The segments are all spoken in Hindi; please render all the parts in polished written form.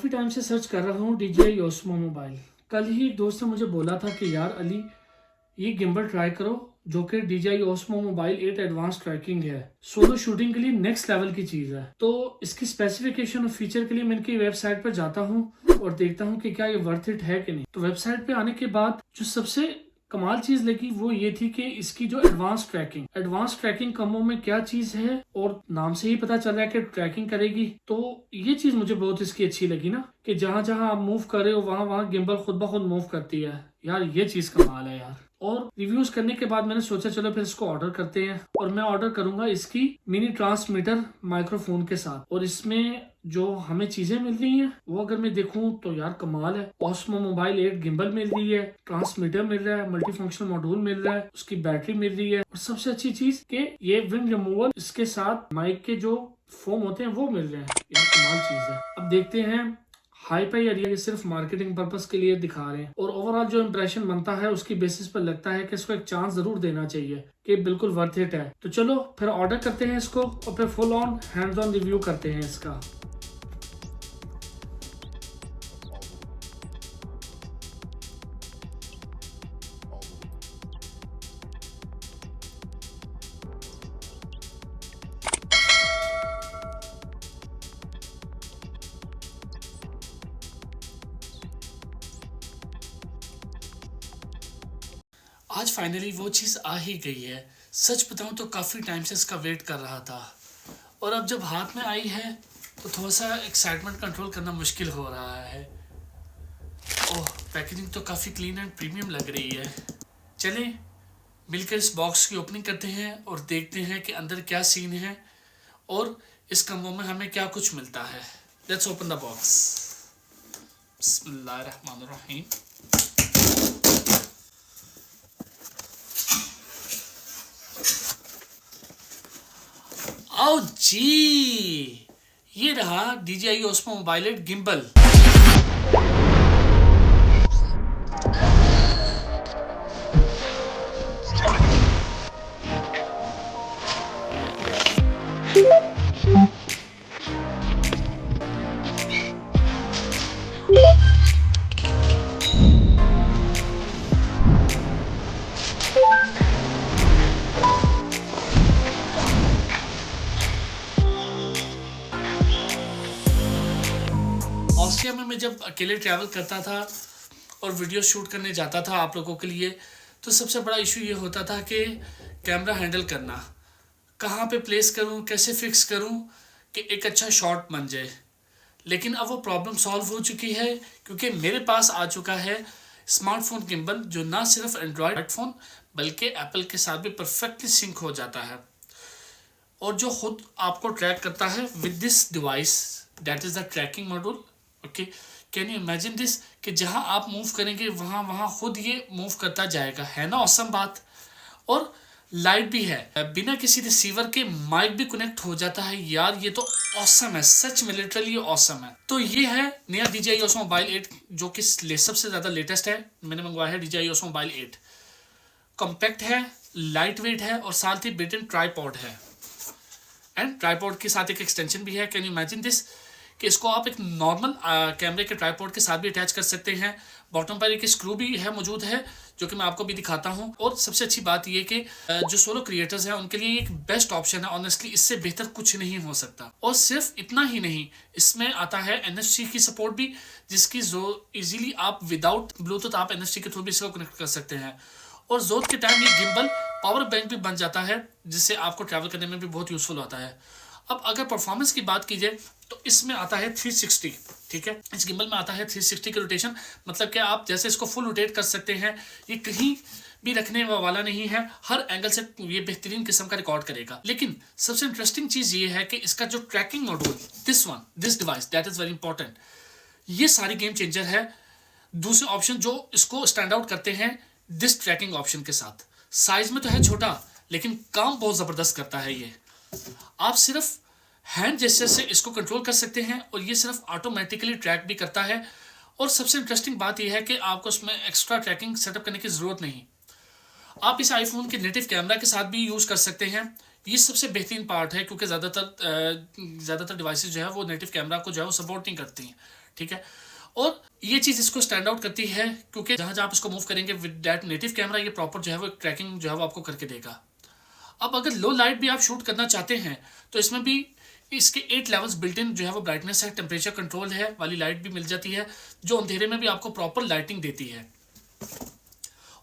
काफ़ी टाइम से सर्च कर रहा हूँ DJI Osmo मोबाइल। कल ही एक दोस्त ने मुझे बोला था कि यार अली, ये गिम्बल ट्राई करो जो कि DJI Osmo mobile 8 advance tracking है। सोलो शूटिंग के लिए नेक्स्ट लेवल की चीज़ है। तो इसकी स्पेसिफिकेशन और फीचर के लिए मैं इनकी वेबसाइट पर जाता हूँ और देखता हूँ कि क्या ये वर्थ इट है कि नहीं। तो वेबसाइट पे आने के बाद जो सबसे कमाल चीज लगी वो ये थी कि इसकी जो एडवांस ट्रैकिंग कमों में क्या चीज है, और नाम से ही पता चल रहा है कि ट्रैकिंग करेगी। तो ये चीज मुझे बहुत इसकी अच्छी लगी ना, कि जहां जहां आप मूव कर रहे हो वहां वहां गिम्बल खुद ब खुद मूव करती है। यार ये चीज कमाल है यार। और रिव्यूज करने के बाद मैंने सोचा चलो फिर इसको ऑर्डर करते हैं, और मैं ऑर्डर करूंगा इसकी मिनी ट्रांसमीटर माइक्रोफोन के साथ। और इसमें जो हमें चीजें मिल रही हैं वो अगर मैं देखूं तो यार कमाल है। ऑस्मो मोबाइल 8 गिम्बल मिल रही है, ट्रांसमीटर मिल रहा है, मल्टी फंक्शनल मॉड्यूल मिल रहा है, उसकी बैटरी मिल रही है, और सबसे अच्छी चीज कि ये विंड रिमूवल इसके साथ माइक के जो फोम होते हैं वो मिल रहे हैं। यार कमाल चीज है। अब देखते हैं हाइप है या ये सिर्फ मार्केटिंग पर्पस के लिए दिखा रहे हैं। और ओवरऑल जो इंप्रेशन बनता है उसकी बेसिस पर लगता है कि इसको एक चांस जरूर देना चाहिए कि बिल्कुल वर्थ इट है। तो चलो फिर ऑर्डर करते हैं इसको और फिर full on hands on review करते हैं इसका। आज फाइनली वो चीज़ आ ही गई है। सच बताऊं तो काफ़ी टाइम से इसका वेट कर रहा था, और अब जब हाथ में आई है तो थोड़ा सा एक्साइटमेंट कंट्रोल करना मुश्किल हो रहा है। ओह, पैकेजिंग तो काफ़ी क्लीन एंड प्रीमियम लग रही है। चलें मिलकर इस बॉक्स की ओपनिंग करते हैं और देखते हैं कि अंदर क्या सीन है और इस कम्बो में हमें क्या कुछ मिलता है। Let's open the box. बिस्मिल्लाहिर्रहमानिर्रहीम। आओ जी, ये रहा DJI Osmo mobile 8 gimbal. Austria में मैं जब अकेले ट्रैवल करता था और वीडियो शूट करने जाता था आप लोगों के लिए, तो सबसे बड़ा इशू ये होता था कि कैमरा हैंडल करना, कहाँ पे प्लेस करूँ, कैसे फिक्स करूँ कि एक अच्छा शॉट बन जाए। लेकिन अब वो प्रॉब्लम सॉल्व हो चुकी है, क्योंकि मेरे पास आ चुका है स्मार्टफोन गिम्बल जो ना सिर्फ एंड्रॉयड फ़ोन बल्कि एप्पल के साथ भी परफेक्टली सिंक हो जाता है, और जो खुद आपको ट्रैक करता है with this device, that is the tracking module. Okay, can you imagine this कि जहां आप मूव करेंगे वहां वहां खुद ये मूव करता जाएगा। है ना ऑसम बात। और लाइट भी है, बिना किसी रिसीवर के माइक भी कनेक्ट हो जाता है। यार ये तो ऑसम है, सच में लिटरली ऑसम है। तो ये है नया DJI Osmo मोबाइल 8 जो कि सबसे ज़्यादा लेटेस्ट है। मैंने मंगवाया है DJI Osmo मोबाइल 8। कॉम्पैक्ट है, लाइट वेट है, और साथ ही बिल्ट इन ट्राईपॉड है, एंड ट्राईपॉड के साथ एक एक्सटेंशन भी है। कैन यू इमेजिन दिस कि इसको आप एक नॉर्मल कैमरे के ट्राईपॉड के साथ भी अटैच कर सकते हैं। बॉटम पर एक स्क्रू भी है मौजूद है जो कि मैं आपको भी दिखाता हूं। और सबसे अच्छी बात ये कि जो सोलो क्रिएटर्स हैं उनके लिए एक बेस्ट ऑप्शन है। ऑनेस्टली इससे बेहतर कुछ नहीं हो सकता। और सिर्फ इतना ही नहीं, इसमें आता है NFC की सपोर्ट भी, जिसकी जो इजीली आप विदाउट ब्लूटूथ आप NFC के थ्रू भी इसको कनेक्ट कर सकते हैं। और ज़रूरत के टाइम ये गिम्बल पावर बैंक भी बन जाता है, जिससे आपको ट्रैवल करने में भी बहुत यूज़फुल होता है। अब अगर परफॉर्मेंस की बात की जाए तो इसमें आता है 360। ठीक है, इस गिम्बल में आता है 360 का रोटेशन। मतलब कि आप जैसे इसको फुल रोटेट कर सकते हैं, ये कहीं भी रखने वाला नहीं है, हर एंगल से ये बेहतरीन किस्म का रिकॉर्ड करेगा। लेकिन सबसे इंटरेस्टिंग चीज़ ये है कि इसका जो tracking module, this device that is very important, ये सारी गेम चेंजर है। दूसरे ऑप्शन जो इसको स्टैंड आउट करते हैं दिस ट्रैकिंग ऑप्शन के साथ। साइज में तो है छोटा, लेकिन काम बहुत ज़बरदस्त करता है ये। आप सिर्फ हैंड जेस्चर से इसको कंट्रोल कर सकते हैं, और ये सिर्फ ऑटोमेटिकली ट्रैक भी करता है। और सबसे इंटरेस्टिंग बात यह है कि आपको इसमें एक्स्ट्रा ट्रैकिंग सेटअप करने की ज़रूरत नहीं। आप इस आईफोन के नेटिव कैमरा के साथ भी यूज़ कर सकते हैं। ये सबसे बेहतरीन पार्ट है, क्योंकि ज़्यादातर डिवाइसेस जो है वो नेटिव कैमरा को जो है वो सपोर्ट नहीं करती हैं। ठीक है। और ये चीज़ इसको स्टैंड आउट करती है क्योंकि जहाँ जहाँ आप इसको मूव करेंगे विद डैट नेटिव कैमरा, ये प्रॉपर जो है वो ट्रैकिंग जो है वो आपको करके देगा। अब अगर लो लाइट भी आप शूट करना चाहते हैं तो इसमें भी इसके 8 लेवल्स बिल्ट इन जो है वो ब्राइटनेस है, टेम्परेचर कंट्रोल है वाली लाइट भी मिल जाती है जो अंधेरे में भी आपको प्रॉपर लाइटिंग देती है।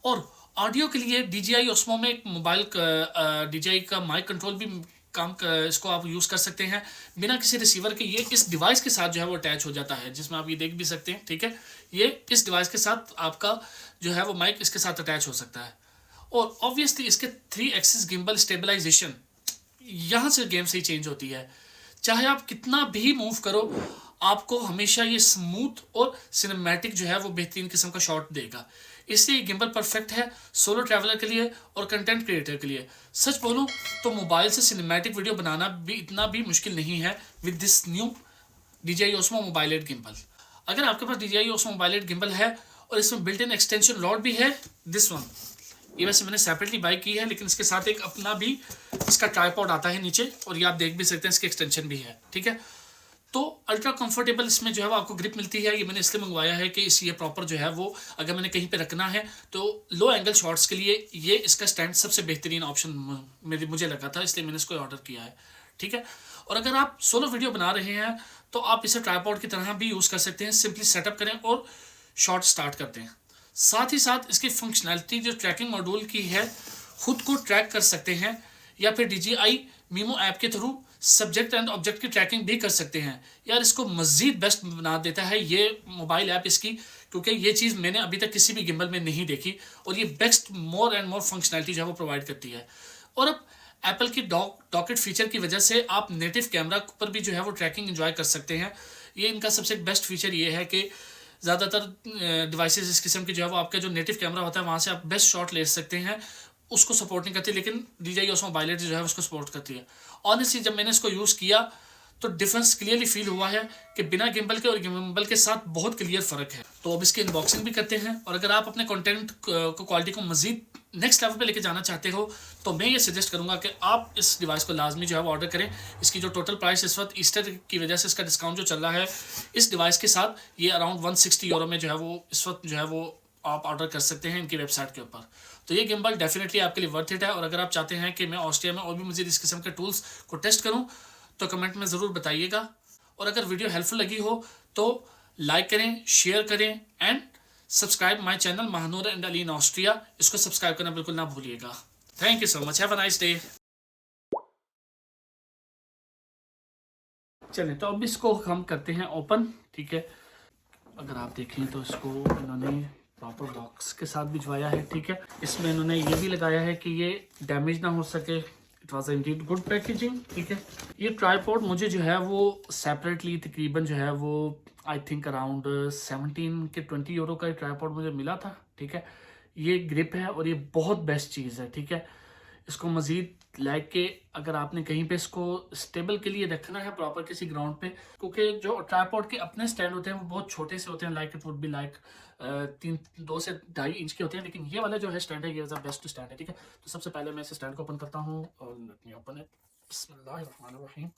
और ऑडियो के लिए DJI Osmo में एक मोबाइल DJI का माइक कंट्रोल भी इसको आप यूज़ कर सकते हैं बिना किसी रिसीवर के। ये इस डिवाइस के साथ जो है वो अटैच हो जाता है, जिसमें आप ये देख भी सकते हैं, ठीक है। ये इस डिवाइस के साथ आपका जो है वो माइक इसके साथ अटैच हो सकता है। और ऑब्वियसली इसके 3 एक्सिस गिम्बल स्टेबलाइजेशन यहाँ से गेम से ही चेंज होती है। चाहे आप कितना भी मूव करो, आपको हमेशा ये स्मूथ और सिनेमैटिक जो है वो बेहतरीन किस्म का शॉट देगा। इसलिए गिम्बल परफेक्ट है सोलो ट्रैवलर के लिए और कंटेंट क्रिएटर के लिए। सच बोलूं तो मोबाइल से सिनेमैटिक वीडियो बनाना भी इतना भी मुश्किल नहीं है with this new DJI Osmo mobile eight gimbal. अगर आपके पास DJI Osmo mobile eight gimbal है और इसमें बिल्ट इन एक्सटेंशन रॉड भी है, दिस वन, ये वैसे मैंने सेपरेटली बाय की है, लेकिन इसके साथ एक अपना भी इसका ट्राइपॉड आता है नीचे, और ये आप देख भी सकते हैं इसके एक्सटेंशन भी है, ठीक है। तो अल्ट्रा कंफर्टेबल इसमें जो है वो आपको ग्रिप मिलती है। ये मैंने इसलिए मंगवाया है कि इस ये प्रॉपर जो है वो अगर मैंने कहीं पे रखना है तो लो एंगल शॉट्स के लिए ये इसका स्टैंड सबसे बेहतरीन ऑप्शन मुझे लगा था, इसलिए मैंने इसको ऑर्डर किया है, ठीक है। और अगर आप सोलो वीडियो बना रहे हैं तो आप इसे ट्राइपॉड की तरह भी यूज़ कर सकते हैं। सिंपली सेटअप करें और शॉट स्टार्ट करते हैं। साथ ही साथ इसकी फंक्शनैलिटी जो ट्रैकिंग मॉड्यूल की है, खुद को ट्रैक कर सकते हैं या फिर DJI मीमो ऐप के थ्रू सब्जेक्ट एंड ऑब्जेक्ट की ट्रैकिंग भी कर सकते हैं। यार इसको मज़ीद बेस्ट बना देता है ये मोबाइल ऐप इसकी, क्योंकि ये चीज़ मैंने अभी तक किसी भी गिम्बल में नहीं देखी, और ये best more and more functionality जो है वो प्रोवाइड करती है। और अब एप्पल की डॉकेट फीचर की वजह से आप नेटिव कैमरा पर भी जो है वो ट्रैकिंग एंजॉय कर सकते हैं। ये इनका सबसे बेस्ट फीचर ये है कि ज़्यादातर डिवाइसेस इस किस्म के जो है वो आपका जो नेटिव कैमरा होता है वहाँ से आप बेस्ट शॉट ले सकते हैं, उसको सपोर्ट नहीं करती, लेकिन DJI Osmo मोबाइल जो है उसको सपोर्ट करती है। ऑनेस्टली जब मैंने इसको यूज़ किया तो डिफरेंस क्लियरली फील हुआ है कि बिना गिम्बल के और गिम्बल के साथ बहुत क्लियर फ़र्क है। तो अब इसकी अनबॉक्सिंग भी करते हैं। और अगर आप अपने कंटेंट को क्वालिटी को मज़ीद नेक्स्ट लेवल पे लेके जाना चाहते हो तो मैं ये सजेस्ट करूंगा कि आप इस डिवाइस को लाजमी जो है वो ऑर्डर करें। इसकी जो टोटल प्राइस इस वक्त ईस्टर की वजह से इसका डिस्काउंट जो चल रहा है, इस डिवाइस के साथ ये अराउंड 160 यूरो में जो है वो इस वक्त जो है वो आप ऑर्डर कर सकते हैं इनकी वेबसाइट के ऊपर। तो ये गिम्बल डेफिनेटली आपके लिए वर्थ इट है। और अगर आप चाहते हैं कि मैं ऑस्ट्रिया में और भी मज़ीद इस किस्म के टूल्स को टेस्ट करूँ तो कमेंट में ज़रूर बताइएगा। और अगर वीडियो हेल्पफुल लगी हो तो लाइक करें, शेयर करें and subscribe my channel Mahnoor and Ali in Austria. इसको सब्सक्राइब करना बिल्कुल ना भूलिएगा। Thank you so much, have a nice day. चलें तो अब इसको हम करते हैं ओपन, ठीक है। अगर आप देखें तो इसको इन्होंने प्रॉपर बॉक्स के साथ भिजवाया है, ठीक है। इसमें इन्होंने ये भी लगाया है कि ये डैमेज ना हो सके। It was Indeed good packaging, ठीक है। ये ट्राईपॉड मुझे जो है वो सेपरेटली तकरीबन जो है वो आई थिंक अराउंड 17 के 20 यूरो का ट्राईपॉड मुझे मिला था, ठीक है। ये ग्रिप है और ये बहुत बेस्ट चीज़ है, ठीक है। इसको मज़ीद लाइक के अगर आपने कहीं पे इसको स्टेबल के लिए रखना है प्रॉपर किसी ग्राउंड पे, क्योंकि जो ट्राईपॉड के अपने स्टैंड होते हैं वो बहुत छोटे से होते हैं, like it would be like 2 से 2.5 इंच के होते हैं, लेकिन ये वाला जो है स्टैंड है ये बेस्ट स्टैंड है, ठीक है। तो सबसे पहले मैं इस स्टैंड को ओपन करता हूँ और लेट मी ओपन इट। बिस्मिल्लाहिर्रहमानिर्रहीम।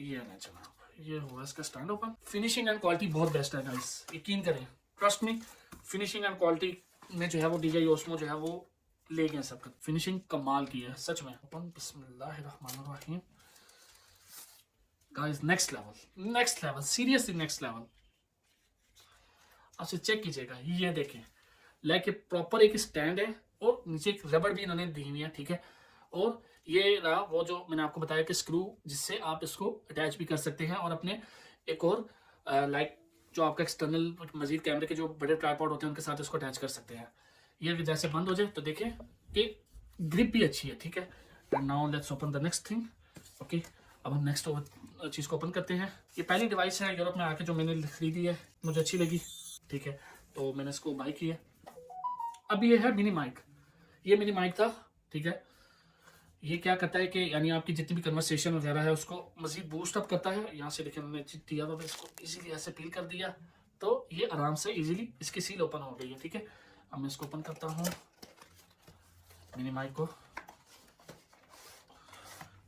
ये ना चला, ये हुआ इसका stand open. Finishing and quality बहुत बेस्ट है गाइस, यकीन करें, trust me. Finishing and quality में जो है वो DJI Osmo जो है वो ले गए सबका, फिनिशिंग कमाल की है सच में। ओपन, बिस्मिल्लाहिर्रहमानिर्रहीम। Guys next level, seriously next level. आपसे चेक कीजिएगा, ये देखें, लाइक प्रॉपर एक स्टैंड है और नीचे एक रबड़ भी इन्होंने दी हुई है, ठीक है। और ये रहा वो जो मैंने आपको बताया कि स्क्रू जिससे आप इसको अटैच भी कर सकते हैं और अपने एक और लाइक जो आपका एक्सटर्नल मजीद कैमरे के जो बड़े ट्राइपॉड होते हैं उनके साथ इसको अटैच कर सकते हैं। ये जैसे बंद हो जाए तो देखें कि ग्रिप भी अच्छी है, ठीक है। And now let's open the next thing, okay. अब हम नेक्स्ट चीज़ को ओपन करते हैं। ये पहली डिवाइस है यूरोप में आके जो मैंने खरीदी है, मुझे अच्छी लगी, ठीक है। तो मैंने इसको बाय किया। अब ये है मिनी माइक, ये मिनी माइक था, ठीक है। ये क्या करता है कि यानी आपकी जितनी भी कन्वर्सेशन वगैरह है उसको मजीद बूस्ट अप करता है। यहाँ से देखिए मैंने दिया तो इसको इजीली ऐसे पील कर दिया तो ये आराम से इजीली इसकी सील ओपन हो गई है, ठीक है। अब मैं इसको ओपन करता हूँ मिनी माइक को।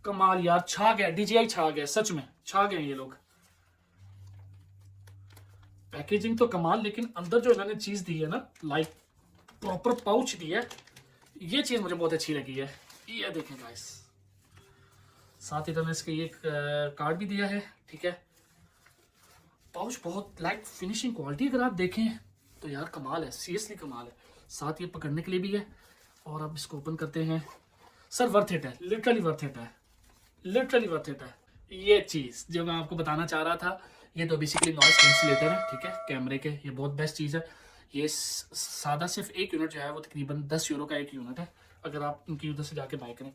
कमाल यार, छा गया DJI, छा गया, सच में छा गए ये लोग। पैकेजिंग तो कमाल, लेकिन अंदर जो इन्होंने चीज़ दी है ना, लाइक प्रॉपर पाउच दी है, ये चीज़ मुझे बहुत अच्छी लगी है। ये देखें गाइस, साथ ही इन्होंने इसके ये कार्ड भी दिया है, ठीक है। पाउच बहुत लाइक फिनिशिंग क्वालिटी अगर आप देखें तो यार कमाल है, सीरियसली कमाल है। साथ ये पकड़ने के लिए भी है। और अब इसको ओपन करते हैं सर, वर्थ इट है, लिटरली वर्थ इट है, लिटरली वर्थ इट है। ये चीज़ जो मैं आपको बताना चाह रहा था, ये तो बेसिकली नॉइस कैंसिलेटर है, ठीक है, कैमरे के, ये बहुत बेस्ट चीज़ है। ये सादा सिर्फ एक यूनिट जो है वो तकरीबन 10 यूरो का एक यूनिट है, अगर आप उनकी उधर से जाके बाय करें।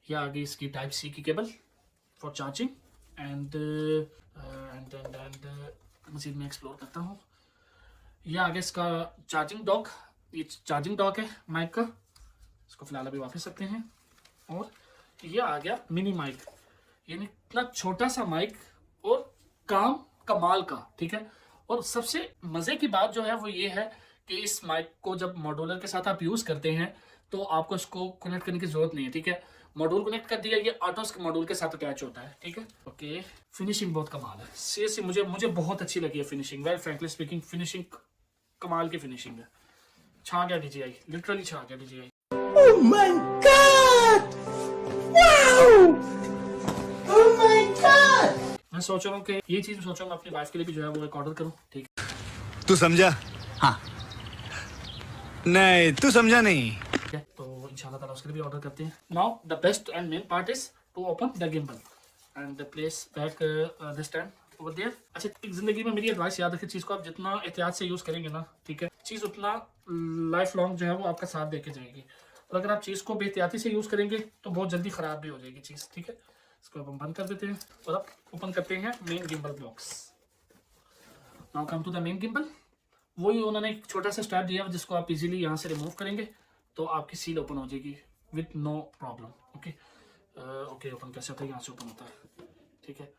या आगे इसकी टाइप सी की केबल फॉर चार्जिंग एंड मजीद में एक्सप्लोर करता हूँ। यह आगे इसका चार्जिंग डॉक, ये चार्जिंग डॉक है माइक का, इसको फिलहाल अभी वापस रखते हैं। और यह आ गया मिनी माइक, यानी इतना छोटा सा माइक और काम कमाल का, ठीक है। और सबसे मज़े की बात जो है वो ये है कि इस माइक को जब मॉड्यूलर के साथ आप यूज़ करते हैं तो आपको इसको कनेक्ट करने की ज़रूरत नहीं है, ठीक है। मॉड्यूल कनेक्ट कर दिया, ये ऑटो के मॉड्यूल के साथ अटैच होता है, ठीक है। ओके, फिनिशिंग बहुत कमाल है, सीरियसली मुझे बहुत अच्छी लगी है finishing. Well frankly speaking, finishing कमाल की फिनिशिंग है। छा गया DJI, लिटरली छा गया DJI। Oh my God! Wow! Oh my God! मैं सोच रहा हूँ कि ये चीज़ सोच रहा हूँ मैं अपनी वाइफ के लिए भी जो है वो एक ऑर्डर करूँ, ठीक है। तू समझा? हाँ। नहीं, तू समझा नहीं। ठीक है, तो इंशाल्लाह ताला उसके लिए भी ऑर्डर करते हैं। Now the best and main part is to open the gimbal and place back this time over there. अच्छा, एक जिंदगी में मेरी एडवाइस याद रखिए, चीज़ को आप जितना एहतियात से यूज़ करेंगे ना, ठीक है, चीज़ उतना लाइफ लॉन्ग जो है वो आपका साथ देके जाएगी। और अगर आप चीज़ को बेहतियाती से यूज़ करेंगे तो बहुत जल्दी ख़राब भी हो जाएगी चीज़, ठीक है। इसको अब हम बंद कर देते हैं और अब ओपन करते हैं main gimbal box. Now come to the main gimbal. वही उन्होंने एक छोटा सा स्ट्रैप दिया जिसको आप इजीली यहाँ से रिमूव करेंगे तो आपकी सील ओपन हो जाएगी with no problem. Okay okay, open कैसे होता है, यहाँ से ओपन होता है, ठीक है।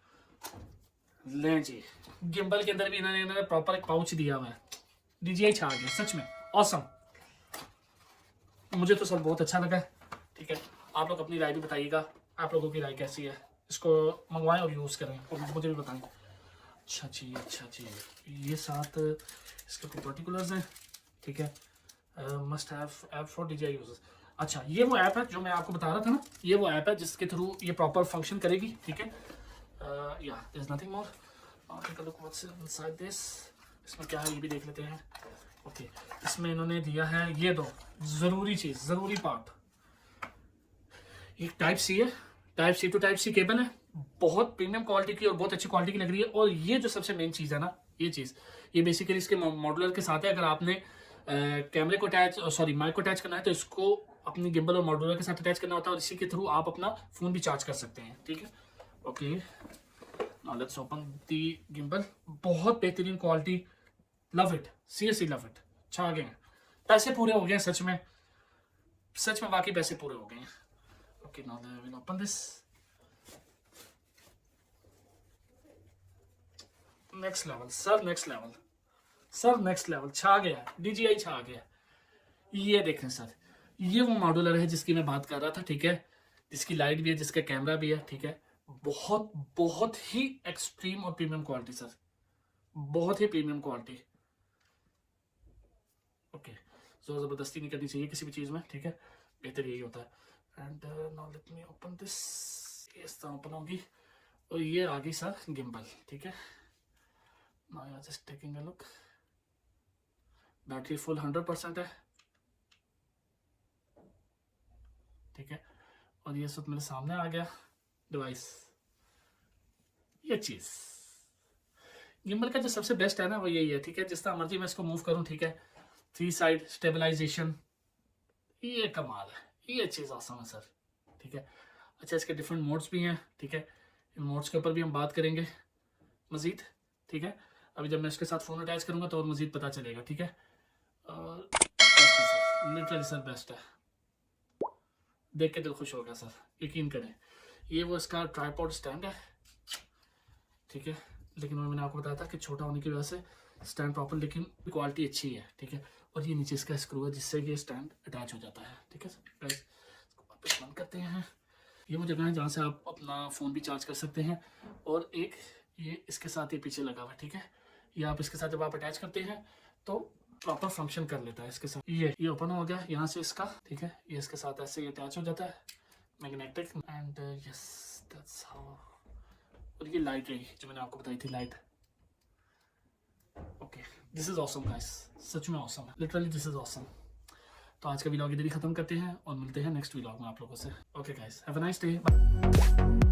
लें जी, गिम्बल के अंदर भी इन्होंने प्रॉपर एक पाउच दिया हुआ है। DJI छा गया, सच में ऑसम। मुझे तो सर बहुत अच्छा लगा, ठीक है। आप लोग अपनी राय भी बताइएगा, आप लोगों की राय कैसी है, इसको मंगवाएं और यूज़ करें और मुझे भी बताएं। अच्छा जी, अच्छा जी, ये साथ इसके कुछ पर्टिकुलर्स हैं, ठीक है। Must have app for DJI users. अच्छा, ये वो ऐप है जो मैं आपको बता रहा था ना, ये वो ऐप है जिसके थ्रू ये प्रॉपर फंक्शन करेगी, ठीक है। Yeah there is nothing more. Take a look what's inside this. इसमें क्या है ये भी देख लेते हैं। ओके, इसमें इन्होंने दिया है ये दो ज़रूरी चीज़, ज़रूरी पार्ट। एक टाइप सी है, type C to type C cable है, बहुत प्रीमियम क्वालिटी की और बहुत अच्छी क्वालिटी की लग रही है। और ये जो सबसे मेन चीज़ है ना, ये चीज़, ये बेसिकली इसके मॉड्यूलर के साथ है। अगर आपने कैमरे को अटैच, सॉरी माइक को अटैच करना है तो इसको अपनी गिम्बल और मॉड्यूलर के साथ अटैच करना होता है और इसी के थ्रू आप अपना फ़ोन भी चार्ज कर सकते हैं, ठीक है। Okay, now let's open the gimbal. बहुत बेहतरीन quality, love it, seriously love it, छा गए हैं। पैसे पूरे हो गए सच में, सच में वाकई पैसे पूरे हो गए हैं। Okay, now I will open this. Next level sir, next level sir, next level, छा गया, DJI छा गया। ये देखें सर, ये वो मॉड्यूलर है जिसकी मैं बात कर रहा था, ठीक है, जिसकी लाइट भी है, जिसका कैमरा भी है, ठीक है। बहुत बहुत ही एक्सट्रीम और प्रीमियम क्वालिटी सर, बहुत ही प्रीमियम क्वालिटी। ओके, सो ज़बरदस्ती नहीं करनी चाहिए किसी भी चीज़ में, ठीक है, बेहतर यही होता है। And now let me open this. इस तरह ओपन होगी और ये आ गई सर गिम्बल, ठीक है। Now you are just taking a look. Battery full 100% है, ठीक है। और ये सब मेरे सामने आ गया डिवाइस। ये चीज़ गिम्बल का जो सबसे बेस्ट है ना वो यही है, ठीक है। जिस तरह मर्जी मैं इसको मूव करूँ, ठीक है, 3 साइड स्टेबलाइजेशन, ये कमाल है, ये चीज़ आसान है सर, ठीक है। अच्छा, इसके डिफरेंट मोड्स भी हैं, ठीक है। इन मोड्स के ऊपर भी हम बात करेंगे मज़ीद, ठीक है। अभी जब मैं इसके साथ फ़ोन अटैच करूँगा तो और मज़ीद पता चलेगा, ठीक है। और लिटरली सर बेस्ट है, देख के दिल खुश हो गया सर, यकीन करें। ये वो इसका ट्राइपॉड स्टैंड है, ठीक है। लेकिन मैंने आपको बताया था कि छोटा होने की वजह से स्टैंड प्रॉपर, लेकिन क्वालिटी अच्छी है, ठीक है। और ये नीचे इसका स्क्रू है जिससे ये स्टैंड अटैच हो जाता है, ठीक है सर। गाइस, इसको वापस बंद करते हैं। ये वो जगह है जहाँ से आप अपना फ़ोन भी चार्ज कर सकते हैं। और एक ये इसके साथ ही पीछे लगा हुआ है, ठीक है। ये आप इसके साथ जब आप अटैच करते हैं तो प्रॉपर फंक्शन कर लेता है इसके साथ। ये ओपन हो गया यहाँ से इसका, ठीक है, ये इसके साथ ऐसे ही अटैच हो जाता है, magnetic, and yes that's how. और ये लाइट रही जो मैंने आपको बताई थी, light. Okay, this is awesome guys, सच में ऑसम है, लिटरली दिस इज ऑसम। तो आज का व्लॉग इधर ही खत्म करते हैं और मिलते हैं नेक्स्ट व्लॉग में आप लोगों से। Okay guys, have a nice day, bye.